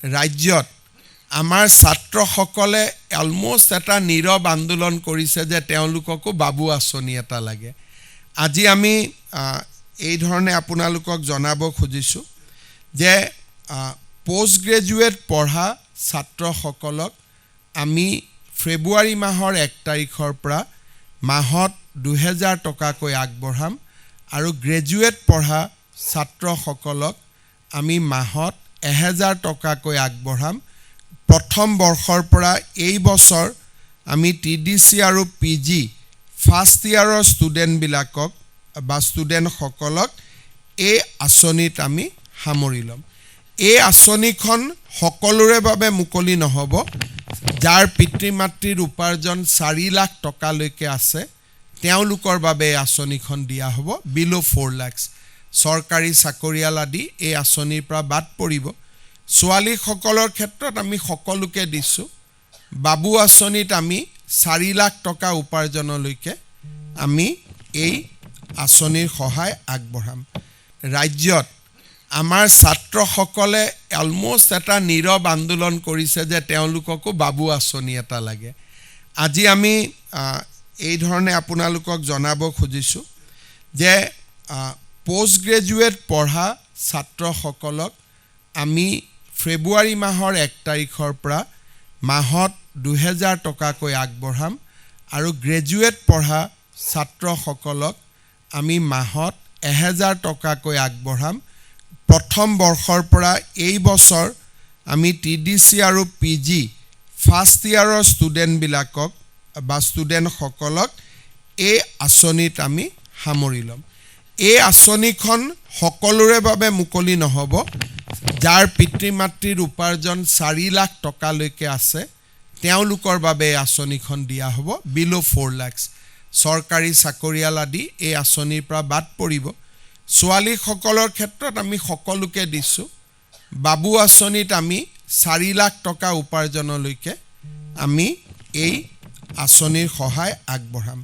ৰাজ্যত আমাৰ ছাত্ৰসকলে অলমোষ্ট এটা নীৰৱ আন্দোলন কৰিছে যে তেওঁলোককো বাবু আঁচনি এটা লাগে। আজি আমি এই ধৰণে আপোনালোকক জনাব খুজিছোঁ যে পোষ্ট গ্ৰেজুৱেট পঢ়া ছাত্ৰসকলক আমি ফেব্ৰুৱাৰী মাহৰ 1 তাৰিখৰ পৰা মাহত 2000 টকাকৈ আগবঢ়াম আৰু গ্ৰেজুৱেট পঢ়া ছাত্ৰসকলক আমি মাহত 1000 টকাকৈ আগবঢ়াম। প্ৰথম বৰ্ষৰ পৰা এই বছৰ আমি TDC আৰু PG ফাৰ্ষ্ট ইয়াৰৰ ষ্টুডেণ্টবিলাকক বা ষ্টুডেণ্টসকলক এই আঁচনিত আমি সামৰি ল'ম। এই আঁচনিখন সকলোৰে বাবে মুকলি নহ'ব। যাৰ পিতৃ মাতৃৰ উপাৰ্জন 4 লাখ টকালৈকে আছে তেওঁলোকৰ বাবে এই আঁচনিখন দিয়া হ'ব। বিল' 4 lakhs চৰকাৰী চাকৰিয়াল আদি এই আঁচনিৰ পৰা বাদ পৰিব। ছোৱালীসকলৰ ক্ষেত্ৰত আমি সকলোকে দিছোঁ। বাবু আঁচনিত আমি 4 লাখ টকা উপাৰ্জনলৈকে আমি এই আঁচনিৰ সহায় আগবঢ়াম। ৰাজ্যত আমাৰ ছাত্ৰসকলে অলমোষ্ট এটা নীৰৱ আন্দোলন কৰিছে যে তেওঁলোককো বাবু আঁচনি এটা লাগে। আজি আমি এই ধৰণে আপোনালোকক জনাব খুজিছোঁ যে পোষ্ট গ্ৰেজুৱেট পঢ়া ছাত্ৰসকলক আমি ফেব্ৰুৱাৰী মাহৰ 1 তাৰিখৰ পৰা মাহত 2000 টকাকৈ আগবঢ়াম আৰু গ্ৰেজুৱেট পঢ়া ছাত্ৰসকলক আমি মাহত 1000 টকাকৈ আগবঢ়াম। প্ৰথম বৰ্ষৰ পৰা এই বছৰ আমি TDC আৰু PG ফাৰ্ষ্ট ইয়াৰৰ ষ্টুডেণ্টবিলাকক বা ষ্টুডেণ্টসকলক এই আঁচনিত আমি সামৰি ল'ম। এই আঁচনিখন সকলোৰে বাবে মুকলি নহ'ব। যাৰ পিতৃ মাতৃৰ উপাৰ্জন 4 লাখ টকালৈকে আছে তেওঁলোকৰ বাবে এই আঁচনিখন দিয়া হ'ব। বিল' 4 lakhs চৰকাৰী চাকৰিয়াল আদি এই আঁচনিৰ পৰা বাদ পৰিব। ছোৱালীসকলৰ ক্ষেত্ৰত আমি সকলোকে দিছোঁ। বাবু আঁচনিত আমি 4 লাখ টকা উপাৰ্জনলৈকে আমি এই আঁচনিৰ সহায় আগবঢ়াম।